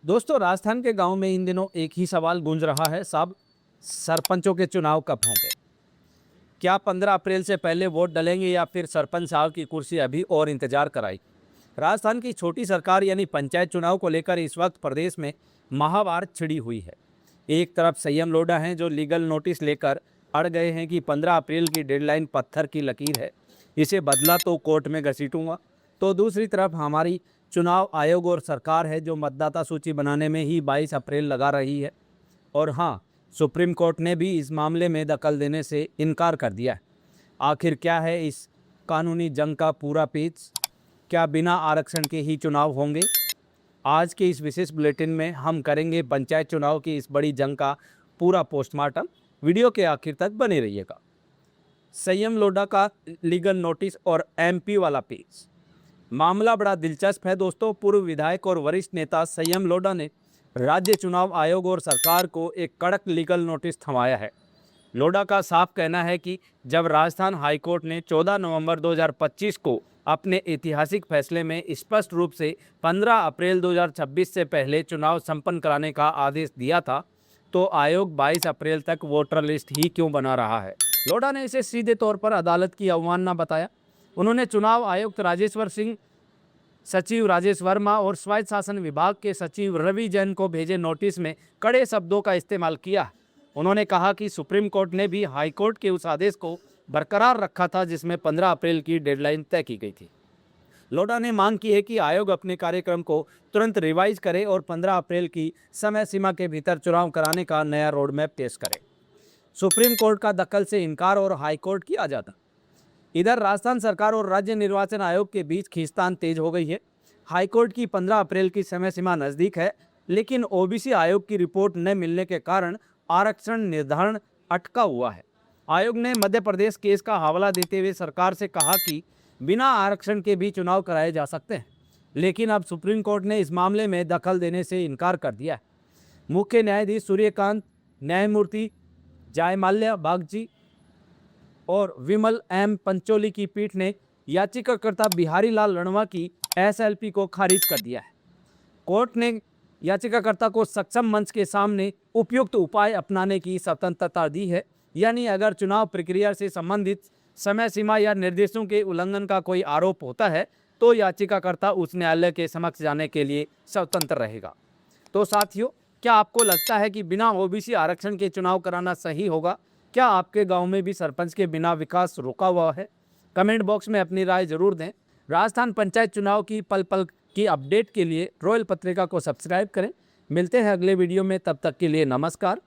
दोस्तों, राजस्थान के गांव में इन दिनों एक ही सवाल गूंज रहा है साहब, सरपंचों के चुनाव कब होंगे? क्या 15 अप्रैल से पहले वोट डलेंगे या फिर सरपंच साहब की कुर्सी अभी और इंतजार कराई? राजस्थान की छोटी सरकार यानी पंचायत चुनाव को लेकर इस वक्त प्रदेश में महाभारत छिड़ी हुई है। एक तरफ संयम लोढ़ा हैं जो लीगल नोटिस लेकर अड़ गए हैं कि 15 अप्रैल की डेडलाइन पत्थर की लकीर है, इसे बदला तो कोर्ट में घसीटूंगा। तो दूसरी तरफ हमारी चुनाव आयोग और सरकार है जो मतदाता सूची बनाने में ही 22 अप्रैल लगा रही है। और हाँ, सुप्रीम कोर्ट ने भी इस मामले में दखल देने से इनकार कर दिया है। आखिर क्या है इस कानूनी जंग का पूरा पेच? क्या बिना आरक्षण के ही चुनाव होंगे? आज के इस विशेष बुलेटिन में हम करेंगे पंचायत चुनाव की इस बड़ी जंग का पूरा पोस्टमार्टम। वीडियो के आखिर तक बने रहिएगा। संयम लोढ़ा का लीगल नोटिस और एमपी वाला पेज, मामला बड़ा दिलचस्प है दोस्तों। पूर्व विधायक और वरिष्ठ नेता संयम लोढ़ा ने राज्य चुनाव आयोग और सरकार को एक कड़क लीगल नोटिस थमाया है। लोढ़ा का साफ कहना है कि जब राजस्थान हाईकोर्ट ने 14 नवंबर 2025 को अपने ऐतिहासिक फैसले में स्पष्ट रूप से 15 अप्रैल 2026 से पहले चुनाव संपन्न कराने का आदेश दिया था, तो आयोग 22 अप्रैल तक वोटर लिस्ट ही क्यों बना रहा है? लोढ़ा ने इसे सीधे तौर पर अदालत की अवमानना बताया। उन्होंने चुनाव आयुक्त राजेश्वर सिंह, सचिव राजेश वर्मा और स्वायत्त शासन विभाग के सचिव रवि जैन को भेजे नोटिस में कड़े शब्दों का इस्तेमाल किया। उन्होंने कहा कि सुप्रीम कोर्ट ने भी हाई कोर्ट के उस आदेश को बरकरार रखा था जिसमें 15 अप्रैल की डेडलाइन तय की गई थी। लोढ़ा ने मांग की है कि आयोग अपने कार्यक्रम को तुरंत रिवाइज करे और 15 अप्रैल की समय सीमा के भीतर चुनाव कराने का नया रोड मैप पेश करे। सुप्रीम कोर्ट का दखल से इनकार और हाई कोर्ट की आ जाता। इधर राजस्थान सरकार और राज्य निर्वाचन आयोग के बीच खींचतान तेज हो गई है। हाईकोर्ट की 15 अप्रैल की समय सीमा नज़दीक है, लेकिन ओबीसी आयोग की रिपोर्ट न मिलने के कारण आरक्षण निर्धारण अटका हुआ है। आयोग ने मध्य प्रदेश केस का हवाला देते हुए सरकार से कहा कि बिना आरक्षण के भी चुनाव कराए जा सकते हैं, लेकिन अब सुप्रीम कोर्ट ने इस मामले में दखल देने से इनकार कर दिया है। मुख्य न्यायाधीश सूर्यकांत, न्यायमूर्ति जयमाल्या बागची और विमल एम पंचोली की पीठ ने याचिकाकर्ता बिहारी लाल रणवा की एसएलपी को खारिज कर दिया है। कोर्ट ने याचिकाकर्ता को सक्षम मंच के सामने उपयुक्त उपाय अपनाने की स्वतंत्रता दी है, यानी अगर चुनाव प्रक्रिया से संबंधित समय सीमा या निर्देशों के उल्लंघन का कोई आरोप होता है तो याचिकाकर्ता उस न्यायालय के समक्ष जाने के लिए स्वतंत्र रहेगा। तो साथियों, क्या आपको लगता है कि बिना ओबीसी आरक्षण के चुनाव कराना सही होगा? क्या आपके गांव में भी सरपंच के बिना विकास रुका हुआ है? कमेंट बॉक्स में अपनी राय जरूर दें। राजस्थान पंचायत चुनाव की पल पल की अपडेट के लिए रॉयल पत्रिका को सब्सक्राइब करें। मिलते हैं अगले वीडियो में, तब तक के लिए नमस्कार।